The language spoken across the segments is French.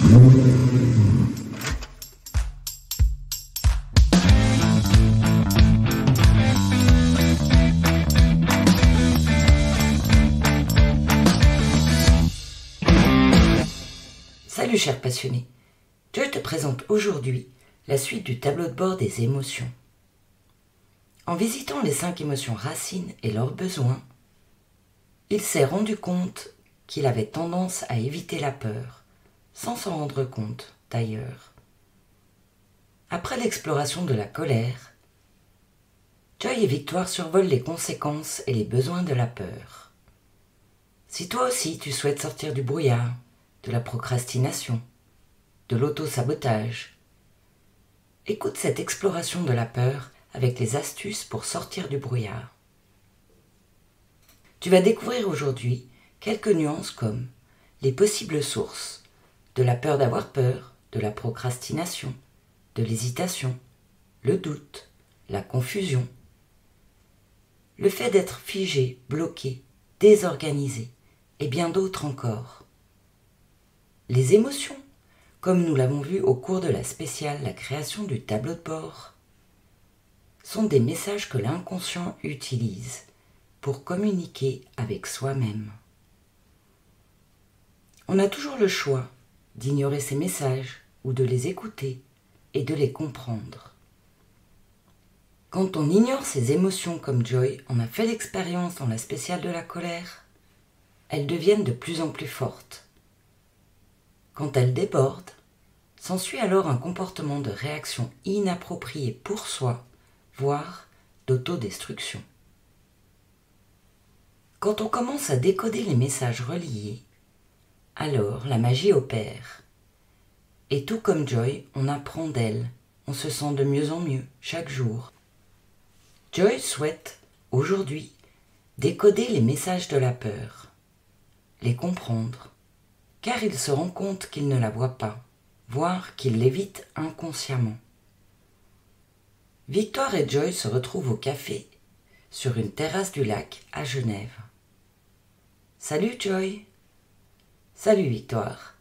Salut chers passionnés, je te présente aujourd'hui la suite du tableau de bord des émotions. En visitant les 5 émotions racines et leurs besoins, il s'est rendu compte qu'il avait tendance à éviter la peur, sans s'en rendre compte d'ailleurs. Après l'exploration de la colère, Joy et Victoire survolent les conséquences et les besoins de la peur. Si toi aussi tu souhaites sortir du brouillard, de la procrastination, de l'auto-sabotage, écoute cette exploration de la peur avec les astuces pour sortir du brouillard. Tu vas découvrir aujourd'hui quelques nuances comme les possibles sources de la peur d'avoir peur, de la procrastination, de l'hésitation, le doute, la confusion, le fait d'être figé, bloqué, désorganisé et bien d'autres encore. Les émotions, comme nous l'avons vu au cours de la spéciale La création du tableau de bord, sont des messages que l'inconscient utilise pour communiquer avec soi-même. On a toujours le choix d'ignorer ces messages ou de les écouter et de les comprendre. Quand on ignore ces émotions comme Joy en a fait l'expérience dans la spéciale de la colère, elles deviennent de plus en plus fortes. Quand elles débordent, s'ensuit alors un comportement de réaction inapproprié pour soi, voire d'autodestruction. Quand on commence à décoder les messages reliés, alors la magie opère. Et tout comme Joy, on apprend d'elle, on se sent de mieux en mieux chaque jour. Joy souhaite, aujourd'hui, décoder les messages de la peur, les comprendre, car il se rend compte qu'il ne la voit pas, voire qu'il l'évite inconsciemment. Victoire et Joy se retrouvent au café, sur une terrasse du lac à Genève. Salut Joy. Salut Victoire.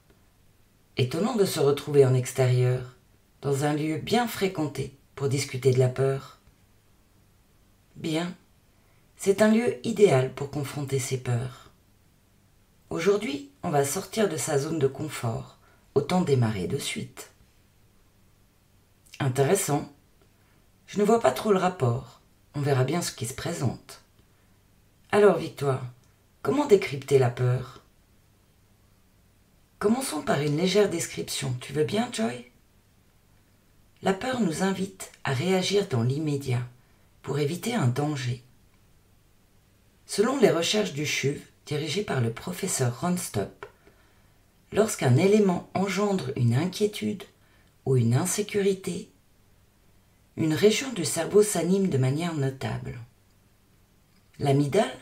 Étonnant de se retrouver en extérieur, dans un lieu bien fréquenté pour discuter de la peur. Bien, c'est un lieu idéal pour confronter ses peurs. Aujourd'hui, on va sortir de sa zone de confort, autant démarrer de suite. Intéressant. Je ne vois pas trop le rapport, on verra bien ce qui se présente. Alors Victoire, comment décrypter la peur ? Commençons par une légère description, tu veux bien Joy ? La peur nous invite à réagir dans l'immédiat, pour éviter un danger. Selon les recherches du CHUV, dirigées par le professeur Ronstop, lorsqu'un élément engendre une inquiétude ou une insécurité, une région du cerveau s'anime de manière notable. L'amygdale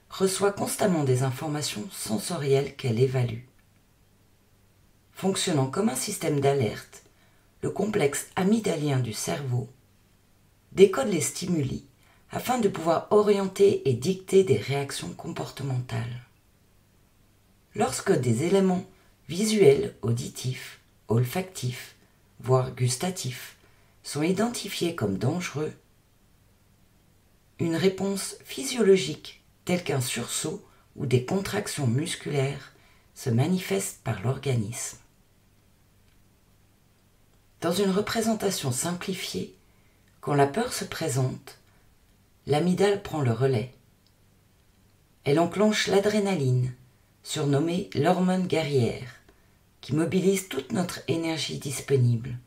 reçoit constamment des informations sensorielles qu'elle évalue. Fonctionnant comme un système d'alerte, le complexe amygdalien du cerveau décode les stimuli afin de pouvoir orienter et dicter des réactions comportementales. Lorsque des éléments visuels, auditifs, olfactifs, voire gustatifs sont identifiés comme dangereux, une réponse physiologique telle qu'un sursaut ou des contractions musculaires se manifeste par l'organisme. Dans une représentation simplifiée, quand la peur se présente, l'amygdale prend le relais. Elle enclenche l'adrénaline, surnommée l'hormone guerrière, qui mobilise toute notre énergie disponible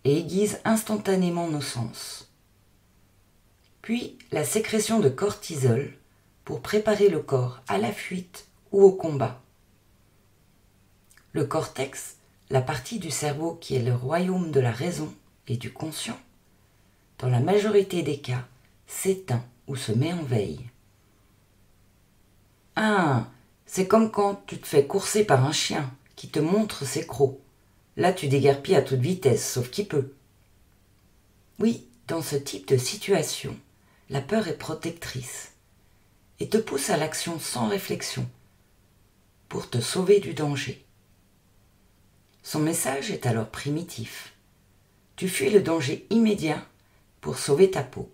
et aiguise instantanément nos sens. Puis la sécrétion de cortisol pour préparer le corps à la fuite ou au combat. Le cortex, la partie du cerveau qui est le royaume de la raison et du conscient, dans la majorité des cas, s'éteint ou se met en veille. Ah, c'est comme quand tu te fais courser par un chien qui te montre ses crocs. Là, tu déguerpis à toute vitesse, sauf qu'il peut. Oui, dans ce type de situation, la peur est protectrice et te pousse à l'action sans réflexion pour te sauver du danger. Son message est alors primitif. Tu fuis le danger immédiat pour sauver ta peau.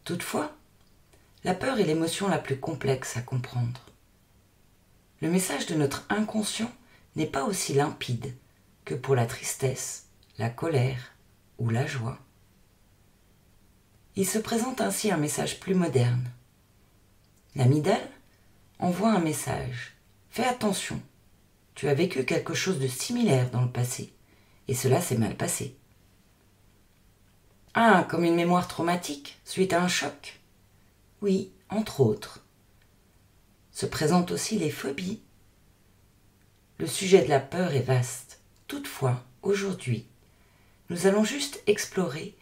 Toutefois, la peur est l'émotion la plus complexe à comprendre. Le message de notre inconscient n'est pas aussi limpide que pour la tristesse, la colère ou la joie. Il se présente ainsi un message plus moderne. L'amygdale envoie un message. Fais attention, tu as vécu quelque chose de similaire dans le passé, et cela s'est mal passé. Ah, comme une mémoire traumatique suite à un choc? Oui, entre autres. Se présentent aussi les phobies. Le sujet de la peur est vaste. Toutefois, aujourd'hui, nous allons juste explorer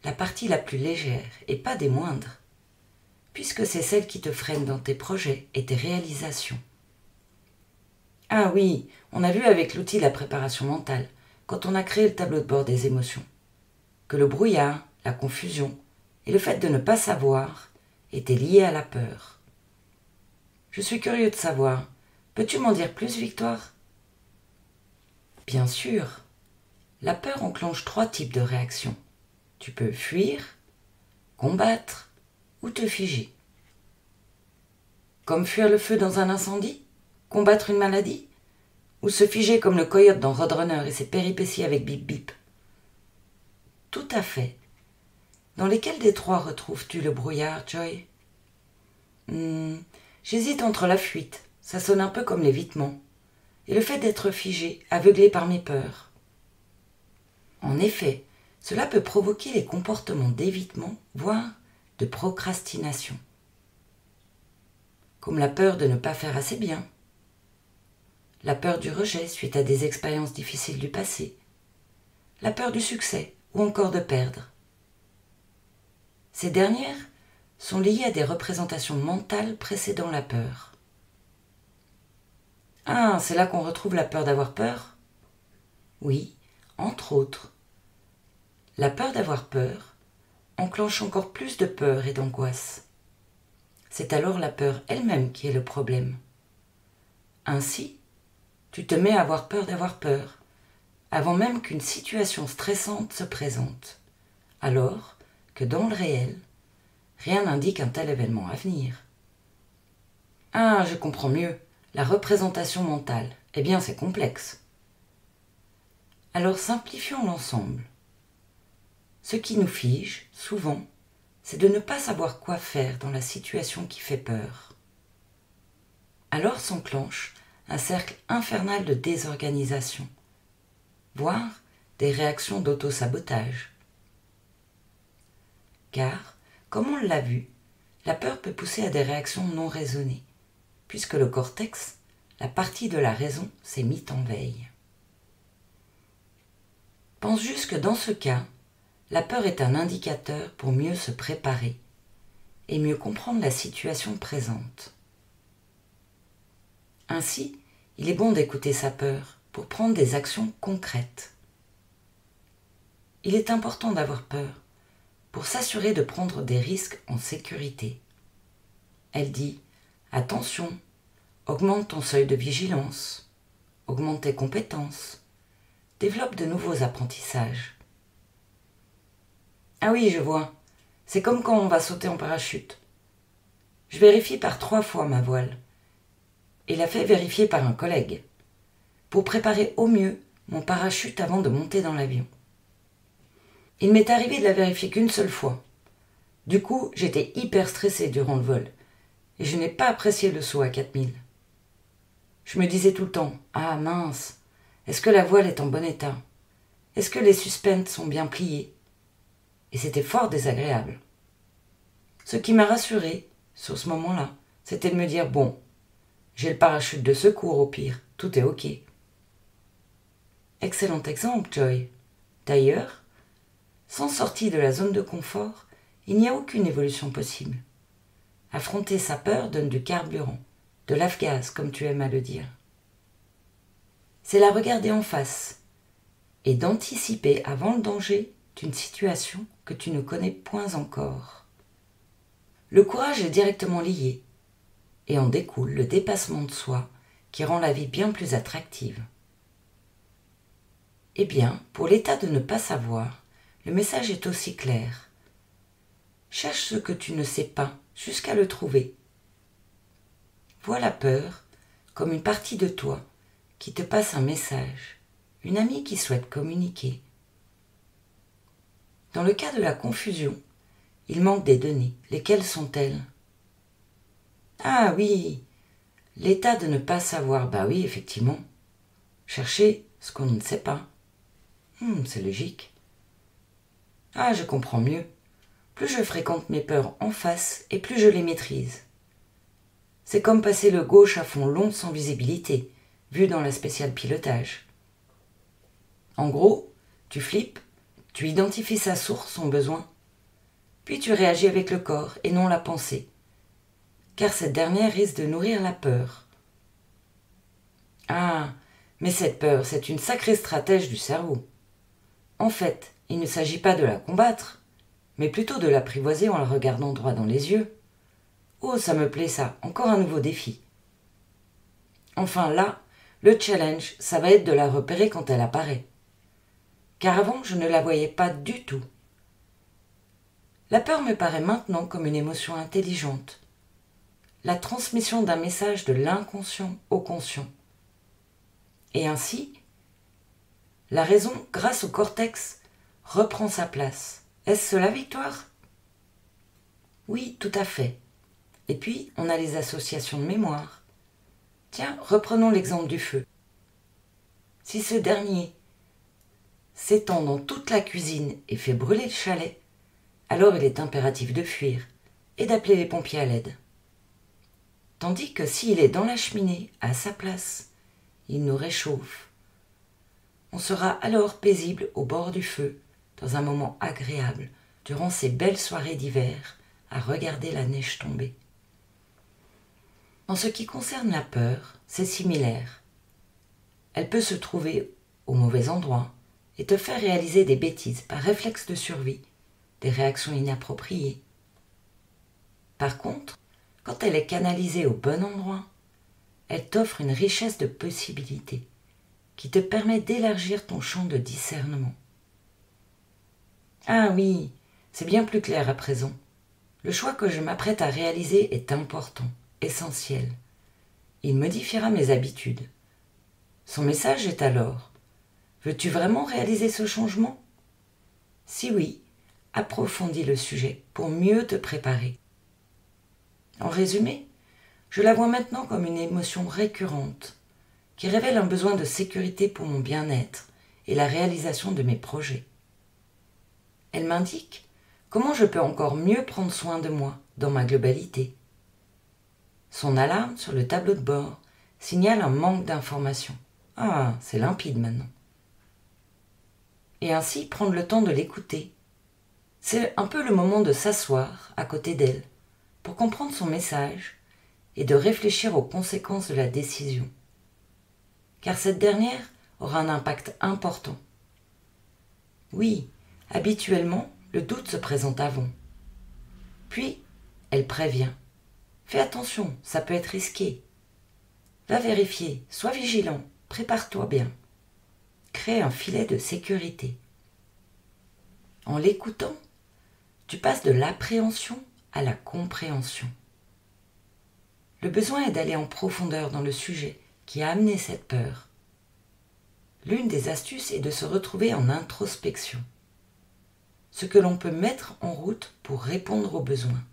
la partie la plus légère et pas des moindres, puisque c'est celle qui te freine dans tes projets et tes réalisations. Ah oui, on a vu avec l'outil la préparation mentale, quand on a créé le tableau de bord des émotions, que le brouillard, la confusion et le fait de ne pas savoir étaient liés à la peur. Je suis curieux de savoir, peux-tu m'en dire plus, Victoire? Bien sûr, la peur enclenche 3 types de réactions. Tu peux fuir, combattre ou te figer. Comme fuir le feu dans un incendie, combattre une maladie, ou se figer comme le coyote dans Roadrunner et ses péripéties avec Bip Bip. Tout à fait. Dans lesquels des 3 retrouves-tu le brouillard, Joy? J'hésite entre la fuite, ça sonne un peu comme l'évitement, et le fait d'être figé, aveuglé par mes peurs. En effet, cela peut provoquer les comportements d'évitement, voire de procrastination. Comme la peur de ne pas faire assez bien, la peur du rejet suite à des expériences difficiles du passé, la peur du succès ou encore de perdre. Ces dernières sont liées à des représentations mentales précédant la peur. Ah, c'est là qu'on retrouve la peur d'avoir peur? Oui, entre autres. La peur d'avoir peur enclenche encore plus de peur et d'angoisse. C'est alors la peur elle-même qui est le problème. Ainsi, tu te mets à avoir peur d'avoir peur, avant même qu'une situation stressante se présente, alors que dans le réel, rien n'indique un tel événement à venir. Ah, je comprends mieux, la représentation mentale, eh bien c'est complexe. Alors simplifions l'ensemble. Ce qui nous fige, souvent, c'est de ne pas savoir quoi faire dans la situation qui fait peur. Alors s'enclenche un cercle infernal de désorganisation, voire des réactions d'auto-sabotage. Car, comme on l'a vu, la peur peut pousser à des réactions non raisonnées, puisque le cortex, la partie de la raison, s'est mise en veille. Pense juste que dans ce cas, la peur est un indicateur pour mieux se préparer et mieux comprendre la situation présente. Ainsi, il est bon d'écouter sa peur pour prendre des actions concrètes. Il est important d'avoir peur pour s'assurer de prendre des risques en sécurité. Elle dit « Attention, augmente ton seuil de vigilance, augmente tes compétences, développe de nouveaux apprentissages. » Ah oui, je vois, c'est comme quand on va sauter en parachute. Je vérifie par 3 fois ma voile et la fais vérifier par un collègue pour préparer au mieux mon parachute avant de monter dans l'avion. Il m'est arrivé de la vérifier qu'une seule fois. Du coup, j'étais hyper stressée durant le vol et je n'ai pas apprécié le saut à 4000. Je me disais tout le temps « Ah mince, est-ce que la voile est en bon état? Est-ce que les suspentes sont bien pliées ?» Et c'était fort désagréable. Ce qui m'a rassurée sur ce moment-là, c'était de me dire « Bon, j'ai le parachute de secours au pire, tout est ok. » Excellent exemple, Joy. D'ailleurs, sans sortie de la zone de confort, il n'y a aucune évolution possible. Affronter sa peur donne du carburant, de l'Afgaz, comme tu aimes à le dire. C'est la regarder en face et d'anticiper avant le danger d'une situation que tu ne connais point encore. Le courage est directement lié et en découle le dépassement de soi qui rend la vie bien plus attractive. Eh bien, pour l'état de ne pas savoir, le message est aussi clair. Cherche ce que tu ne sais pas jusqu'à le trouver. Vois la peur comme une partie de toi qui te passe un message, une amie qui souhaite communiquer. Dans le cas de la confusion, il manque des données. Lesquelles sont-elles? Ah oui, l'état de ne pas savoir, bah oui, effectivement. Chercher ce qu'on ne sait pas. C'est logique. Ah, je comprends mieux. Plus je fréquente mes peurs en face et plus je les maîtrise. C'est comme passer le gauche à fond long sans visibilité, vu dans la spéciale pilotage. En gros, tu flippes, tu identifies sa source, son besoin, puis tu réagis avec le corps et non la pensée, car cette dernière risque de nourrir la peur. Ah, mais cette peur, c'est une sacrée stratège du cerveau. En fait, il ne s'agit pas de la combattre, mais plutôt de l'apprivoiser en la regardant droit dans les yeux. Oh, ça me plaît ça, encore un nouveau défi. Enfin là, le challenge, ça va être de la repérer quand elle apparaît. Car avant, je ne la voyais pas du tout. La peur me paraît maintenant comme une émotion intelligente. La transmission d'un message de l'inconscient au conscient. Et ainsi, la raison, grâce au cortex, reprend sa place. Est-ce la victoire? Oui, tout à fait. Et puis, on a les associations de mémoire. Tiens, reprenons l'exemple du feu. Si ce dernier s'étend dans toute la cuisine et fait brûler le chalet, alors il est impératif de fuir et d'appeler les pompiers à l'aide. Tandis que s'il est dans la cheminée, à sa place, il nous réchauffe. On sera alors paisible au bord du feu, dans un moment agréable, durant ces belles soirées d'hiver, à regarder la neige tomber. En ce qui concerne la peur, c'est similaire. Elle peut se trouver au mauvais endroit et te faire réaliser des bêtises par réflexe de survie, des réactions inappropriées. Par contre, quand elle est canalisée au bon endroit, elle t'offre une richesse de possibilités qui te permet d'élargir ton champ de discernement. Ah oui, c'est bien plus clair à présent. Le choix que je m'apprête à réaliser est important, essentiel. Il modifiera mes habitudes. Son message est alors: veux-tu vraiment réaliser ce changement? Si oui, approfondis le sujet pour mieux te préparer. En résumé, je la vois maintenant comme une émotion récurrente qui révèle un besoin de sécurité pour mon bien-être et la réalisation de mes projets. Elle m'indique comment je peux encore mieux prendre soin de moi dans ma globalité. Son alarme sur le tableau de bord signale un manque d'information. Ah, c'est limpide maintenant. Et ainsi prendre le temps de l'écouter. C'est un peu le moment de s'asseoir à côté d'elle pour comprendre son message et de réfléchir aux conséquences de la décision. Car cette dernière aura un impact important. Oui, habituellement, le doute se présente avant. Puis, elle prévient. Fais attention, ça peut être risqué. Va vérifier, sois vigilant, prépare-toi bien. Crée un filet de sécurité. En l'écoutant, tu passes de l'appréhension à la compréhension. Le besoin est d'aller en profondeur dans le sujet qui a amené cette peur. L'une des astuces est de se retrouver en introspection, ce que l'on peut mettre en route pour répondre aux besoins.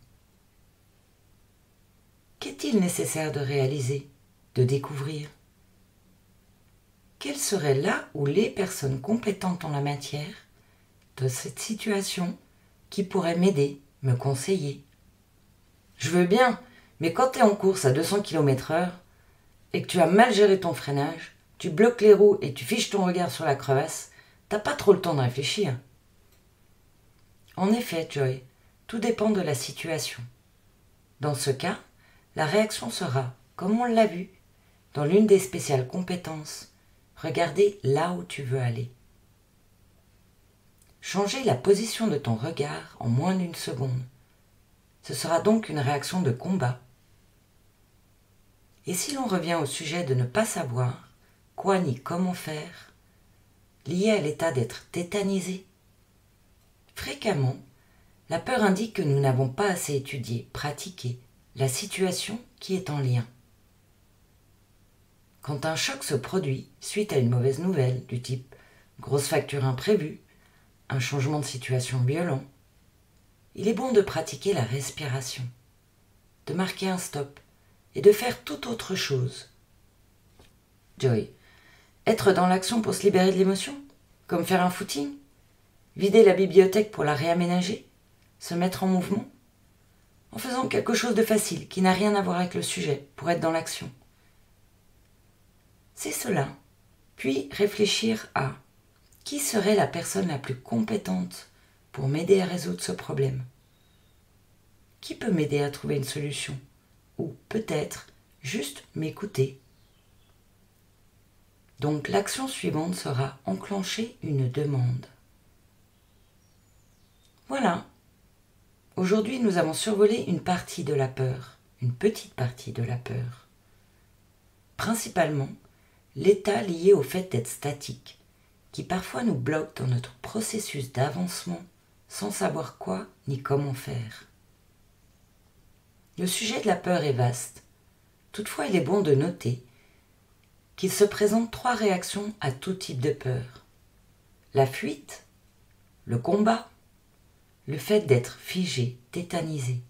Qu'est-il nécessaire de réaliser, de découvrir? Quelles seraient là où les personnes compétentes en la matière de cette situation qui pourraient m'aider, me conseiller? Je veux bien, mais quand tu es en course à 200 km/h et que tu as mal géré ton freinage, tu bloques les roues et tu fiches ton regard sur la crevasse, t'as pas trop le temps de réfléchir. En effet, Joy, tout dépend de la situation. Dans ce cas, la réaction sera, comme on l'a vu, dans l'une des spéciales compétences, regarder là où tu veux aller. Changer la position de ton regard en moins d'une seconde. Ce sera donc une réaction de combat. Et si l'on revient au sujet de ne pas savoir quoi ni comment faire, liée à l'état d'être tétanisé. Fréquemment, la peur indique que nous n'avons pas assez étudié, pratiqué la situation qui est en lien. Quand un choc se produit suite à une mauvaise nouvelle du type grosse facture imprévue, un changement de situation violent, il est bon de pratiquer la respiration, de marquer un stop et de faire toute autre chose. Joy, être dans l'action pour se libérer de l'émotion, comme faire un footing, vider la bibliothèque pour la réaménager, se mettre en mouvement, en faisant quelque chose de facile qui n'a rien à voir avec le sujet pour être dans l'action. C'est cela, puis réfléchir à qui serait la personne la plus compétente pour m'aider à résoudre ce problème. Qui peut m'aider à trouver une solution? Ou peut-être juste m'écouter. Donc l'action suivante sera enclencher une demande. Voilà. Aujourd'hui, nous avons survolé une partie de la peur, une petite partie de la peur. Principalement, l'état lié au fait d'être statique, qui parfois nous bloque dans notre processus d'avancement sans savoir quoi ni comment faire. Le sujet de la peur est vaste. Toutefois, il est bon de noter qu'il se présente 3 réactions à tout type de peur. La fuite, le combat, le fait d'être figé, tétanisé.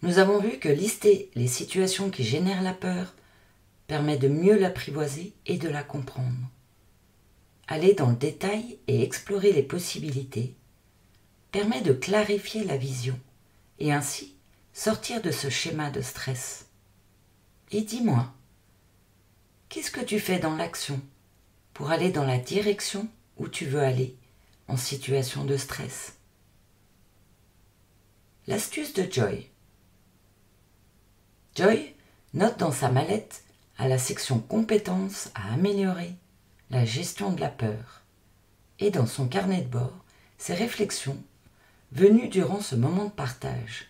Nous avons vu que lister les situations qui génèrent la peur permet de mieux l'apprivoiser et de la comprendre. Aller dans le détail et explorer les possibilités permet de clarifier la vision et ainsi sortir de ce schéma de stress. Et dis-moi, qu'est-ce que tu fais dans l'action pour aller dans la direction où tu veux aller en situation de stress? L'astuce de Joy. Joy note dans sa mallette à la section compétences à améliorer la gestion de la peur et dans son carnet de bord ses réflexions venues durant ce moment de partage.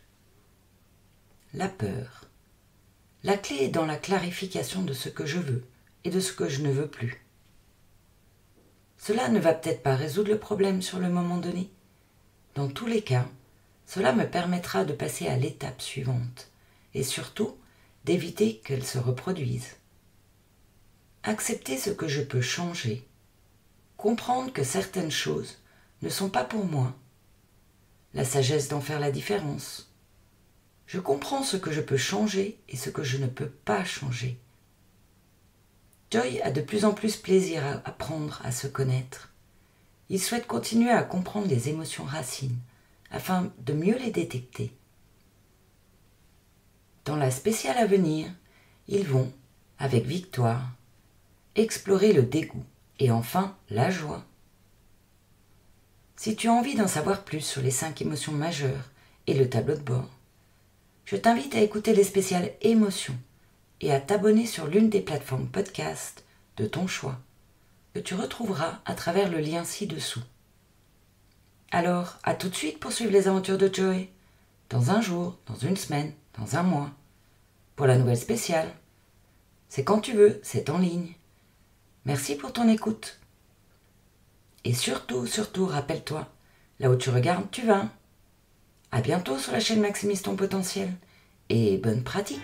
La peur. La clé est dans la clarification de ce que je veux et de ce que je ne veux plus. Cela ne va peut-être pas résoudre le problème sur le moment donné. Dans tous les cas, cela me permettra de passer à l'étape suivante et surtout d'éviter qu'elle se reproduise. Accepter ce que je peux changer. Comprendre que certaines choses ne sont pas pour moi. La sagesse d'en faire la différence. Je comprends ce que je peux changer et ce que je ne peux pas changer. Joy a de plus en plus plaisir à apprendre à se connaître. Il souhaite continuer à comprendre les émotions racines afin de mieux les détecter. Dans la spéciale à venir, ils vont, avec victoire, explorer le dégoût et enfin la joie. Si tu as envie d'en savoir plus sur les 5 émotions majeures et le tableau de bord, je t'invite à écouter les spéciales émotions et à t'abonner sur l'une des plateformes podcast de ton choix, que tu retrouveras à travers le lien ci-dessous. Alors, à tout de suite pour suivre les aventures de Joy, dans un jour, dans une semaine, dans un mois, pour la nouvelle spéciale. C'est quand tu veux, c'est en ligne. Merci pour ton écoute. Et surtout, rappelle-toi, là où tu regardes, tu vas. À bientôt sur la chaîne Maximise ton potentiel et bonne pratique.